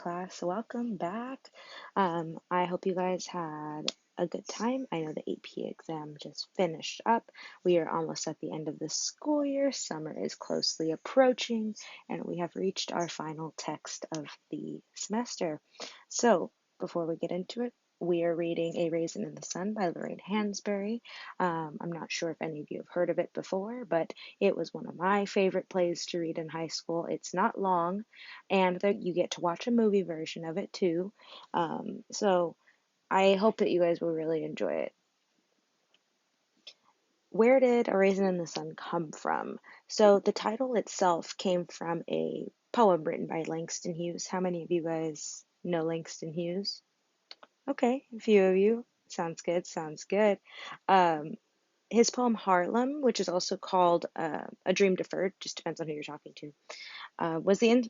Class, welcome back. I hope you guys had a good time. I know the AP exam just finished up. We are almost at the end of the school year. Summer is closely approaching, and we have reached our final text of the semester. So, before we get into it, we are reading A Raisin in the Sun by Lorraine Hansberry. I'm not sure if any of you have heard of it before, but it was one of my favorite plays to read in high school. It's not long, and that you get to watch a movie version of it too. So I hope that you guys will really enjoy it. Where did A Raisin in the Sun come from? So the title itself came from a poem written by Langston Hughes. How many of you guys know Langston Hughes? Okay, a few of you. Sounds good, sounds good. Um, his poem Harlem, which is also called A Dream Deferred, just depends on who you're talking to, was the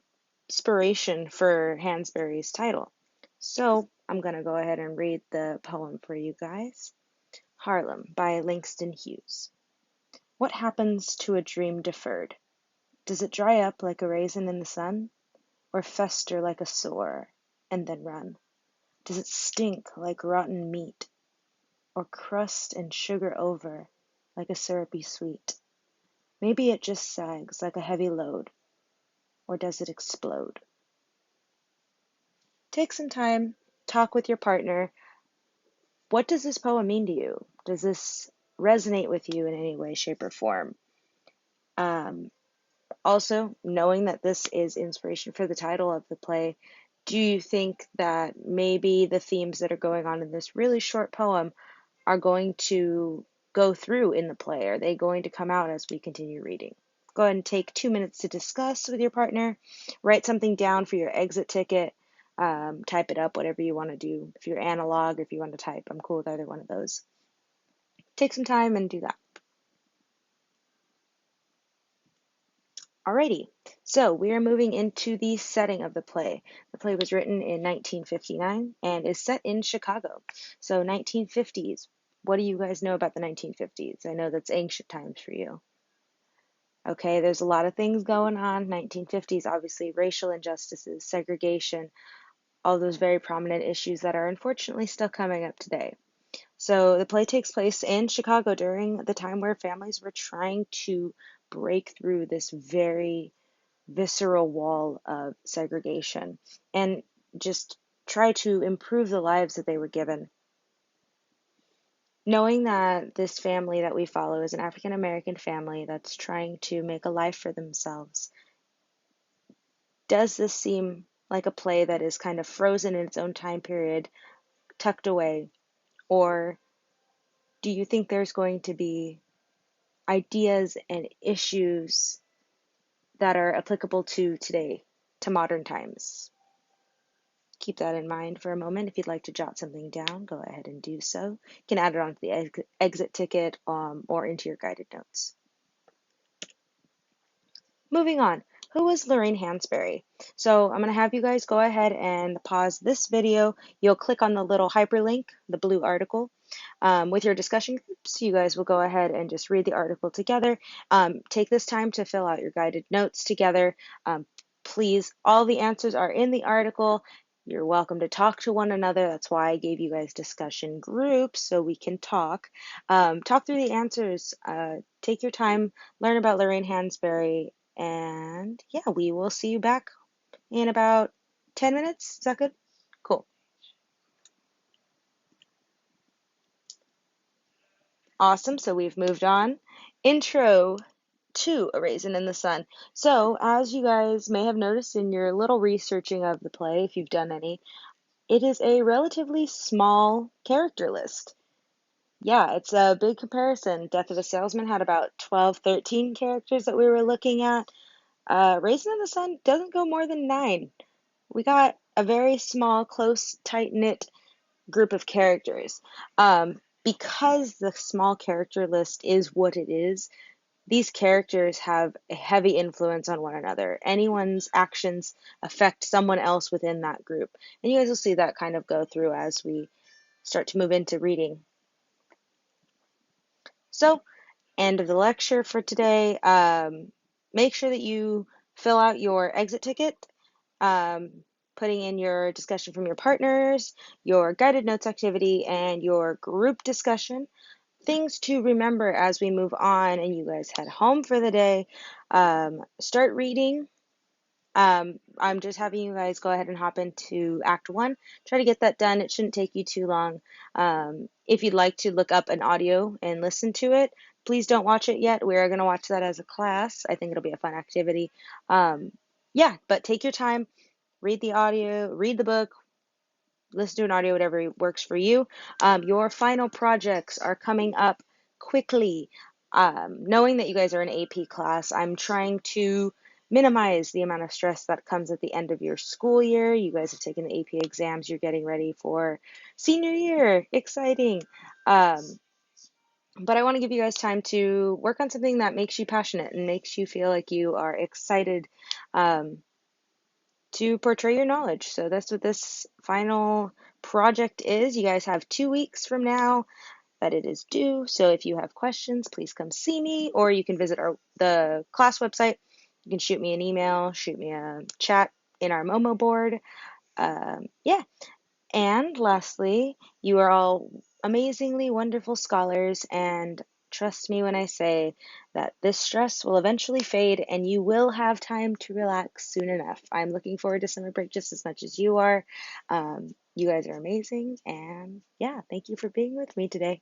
inspiration for Hansberry's title. So I'm going to go ahead and read the poem for you guys. Harlem by Langston Hughes. What happens to a dream deferred? Does it dry up like a raisin in the sun, or fester like a sore and then run? Does it stink like rotten meat, or crust and sugar over like a syrupy sweet? Maybe it just sags like a heavy load, or does it explode? Take some time, talk with your partner. What does this poem mean to you? Does this resonate with you in any way, shape, or form? Um, Also, knowing that this is inspiration for the title of the play, do you think that maybe the themes that are going on in this really short poem are going to go through in the play? Are they going to come out as we continue reading? Go ahead and take 2 minutes to discuss with your partner. Write something down for your exit ticket. Type it up, whatever you want to do. If you're analog, if you want to type, I'm cool with either one of those. Take some time and do that. Alrighty, so we are moving into the setting of the play. The play was written in 1959 and is set in Chicago. So 1950s. What do you guys know about the 1950s? I know that's ancient times for you. Okay, there's a lot of things going on. 1950s, obviously, racial injustices, segregation, all those very prominent issues that are unfortunately still coming up today. So the play takes place in Chicago during the time where families were trying to break through this very visceral wall of segregation and just try to improve the lives that they were given. Knowing that this family that we follow is an African American family that's trying to make a life for themselves, does this seem like a play that is kind of frozen in its own time period, tucked away? Or do you think there's going to be ideas and issues that are applicable to today, to modern times? Keep that in mind for a moment. If you'd like to jot something down, go ahead and do so. You can add it onto the exit ticket or into your guided notes. Moving on, who was Lorraine Hansberry? So I'm going to have you guys go ahead and pause this video. You'll click on the little hyperlink, the blue article. With your discussion groups, you guys will go ahead and just read the article together. Take this time to fill out your guided notes together. Please, all the answers are in the article. You're welcome to talk to one another. That's why I gave you guys discussion groups so we can talk. Talk through the answers. Take your time, learn about Lorraine Hansberry, and yeah, we will see you back in about 10 minutes. Is that good? Cool. Awesome. So we've moved on. Intro to A Raisin in the Sun. So, as you guys may have noticed in your little researching of the play, if you've done any, it is a relatively small character list. Yeah, it's a big comparison. Death of a Salesman had about 12, 13 characters that we were looking at. Raisin in the Sun doesn't go more than 9. We got a very small, close, tight-knit group of characters. Because the small character list is what it is, these characters have a heavy influence on one another. Anyone's actions affect someone else within that group. And you guys will see that kind of go through as we start to move into reading. So, end of the lecture for today. Make sure that you fill out your exit ticket. Put putting in your discussion from your partners, your guided notes activity, and your group discussion. Things to remember as we move on and you guys head home for the day. Start reading. I'm just having you guys go ahead and hop into Act 1. Try to get that done. It shouldn't take you too long. If you'd like to look up an audio and listen to it, please don't watch it yet. We are going to watch that as a class. I think it'll be a fun activity. Yeah, but take your time, read the audio, read the book, listen to an audio, whatever works for you. Your final projects are coming up quickly. Knowing that you guys are an AP class, I'm trying to minimize the amount of stress that comes at the end of your school year. You guys have taken the AP exams, you're getting ready for senior year. Exciting. Um, but I want to give you guys time to work on something that makes you passionate and makes you feel like you are excited um, to portray your knowledge. So that's what this final project is. You guys have 2 weeks from now that it is due. So if you have questions, please come see me, or you can visit the class website. You can shoot me an email, shoot me a chat in our Momo board. Yeah. And lastly, you are all amazingly wonderful scholars, and trust me when I say that this stress will eventually fade and you will have time to relax soon enough. I'm looking forward to summer break just as much as you are. You guys are amazing, and yeah, thank you for being with me today.